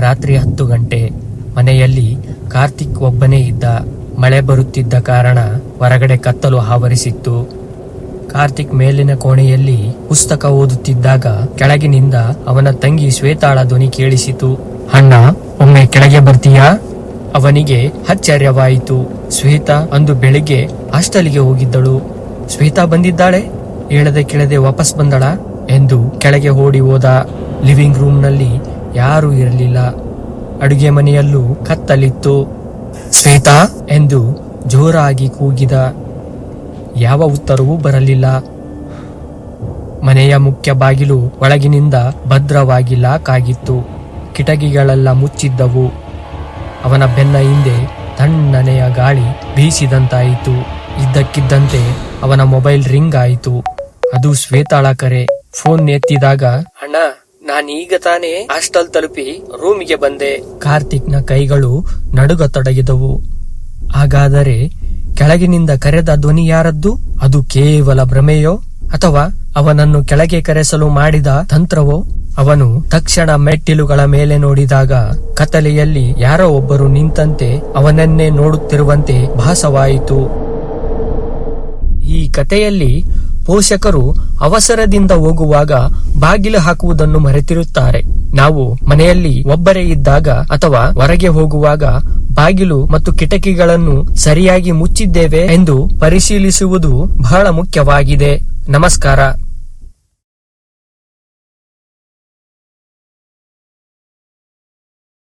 ರಾತ್ರಿ 10 ಗಂಟೆ. ಮನೆಯಲ್ಲಿ ಕಾರ್ತಿಕ್ ಒಬ್ಬನೇ ಇದ್ದ. ಮಳೆ ಬರುತ್ತಿದ್ದ ಕಾರಣ ಹೊರಗಡೆ ಕತ್ತಲು ಆವರಿಸಿತ್ತು. ಕಾರ್ತಿಕ್ ಮೇಲಿನ ಕೋಣೆಯಲ್ಲಿ ಪುಸ್ತಕ ಓದುತ್ತಿದ್ದಾಗ ಕೆಳಗಿನಿಂದ ಅವನ ತಂಗಿ ಶ್ವೇತಾಳ ಧ್ವನಿ ಕೇಳಿಸಿತು. ಅಣ್ಣ, ಒಮ್ಮೆ ಕೆಳಗೆ ಬರ್ತೀಯಾ? ಅವನಿಗೆ ಆಶ್ಚರ್ಯವಾಯಿತು. ಶ್ವೇತಾ ಅಂದು ಬೆಳಿಗ್ಗೆ ಹಾಸ್ಟೆಲ್ಗೆ ಹೋಗಿದ್ದಳು. ಶ್ವೇತಾ ಬಂದಿದ್ದಾಳೆ? ಹೇಳದೆ ಕೇಳದೆ ವಾಪಸ್ ಬಂದಳ ಎಂದು ಕೆಳಗೆ ಓಡಿ ಹೋದ. ಲಿವಿಂಗ್ ರೂಮ್ ನಲ್ಲಿ ಯಾರೂ ಇರಲಿಲ್ಲ. ಅಡುಗೆ ಮನೆಯಲ್ಲೂ ಕತ್ತಲಿತ್ತು. ಶ್ವೇತಾ ಎಂದು ಜೋರಾಗಿ ಕೂಗಿದ. ಯಾವ ಉತ್ತರವೂ ಬರಲಿಲ್ಲ. ಮನೆಯ ಮುಖ್ಯ ಬಾಗಿಲು ಒಳಗಿನಿಂದ ಭದ್ರವಾಗಿ ಲಾಕ್ ಆಗಿತ್ತು. ಕಿಟಕಿಗಳೆಲ್ಲ ಮುಚ್ಚಿದ್ದವು. ಅವನ ಬೆನ್ನ ಹಿಂದೆ ತಣ್ಣನೆಯ ಗಾಳಿ ಬೀಸಿದಂತಾಯಿತು. ಇದ್ದಕ್ಕಿದ್ದಂತೆ ಅವನ ಮೊಬೈಲ್ ರಿಂಗ್ ಆಯಿತು. ಅದು ಶ್ವೇತಾಳ ಕರೆ. ಫೋನ್ ಎತ್ತಿದಾಗ, ಅಣ್ಣ, ನಾನೀಗ ತಾನೇ ಹಾಸ್ಟೆಲ್ ತಲುಪಿ ರೂಮಿಗೆ ಬಂದೆ. ಕಾರ್ತಿಕ್ನ ಕೈಗಳು ನಡುಗತೊಡಗಿದವು. ಹಾಗಾದರೆ ಕೆಳಗಿನಿಂದ ಕರೆದ ಧ್ವನಿ ಯಾರದ್ದು? ಅದು ಕೇವಲ ಭ್ರಮೆಯೋ ಅಥವಾ ಅವನನ್ನು ಕೆಳಗೆ ಕರೆಸಲು ಮಾಡಿದ ತಂತ್ರವೋ? ಅವನು ತಕ್ಷಣ ಮೆಟ್ಟಿಲುಗಳ ಮೇಲೆ ನೋಡಿದಾಗ ಕತ್ತಲೆಯಲ್ಲಿ ಯಾರೋ ಒಬ್ಬರು ನಿಂತಂತೆ ಅವನನ್ನೇ ನೋಡುತ್ತಿರುವಂತೆ ಭಾಸವಾಯಿತು. ಈ ಕಥೆಯಲ್ಲಿ ಪೋಷಕರು ಅವಸರದಿಂದ ಹೋಗುವಾಗ ಬಾಗಿಲು ಹಾಕುವುದನ್ನು ಮರೆತಿರುತ್ತಾರೆ. ನಾವು ಮನೆಯಲ್ಲಿ ಒಬ್ಬರೇ ಇದ್ದಾಗ ಅಥವಾ ಹೊರಗೆ ಹೋಗುವಾಗ ಬಾಗಿಲು ಮತ್ತು ಕಿಟಕಿಗಳನ್ನು ಸರಿಯಾಗಿ ಮುಚ್ಚಿದ್ದೇವೆ ಎಂದು ಪರಿಶೀಲಿಸುವುದು ಬಹಳ ಮುಖ್ಯವಾಗಿದೆ. ನಮಸ್ಕಾರ.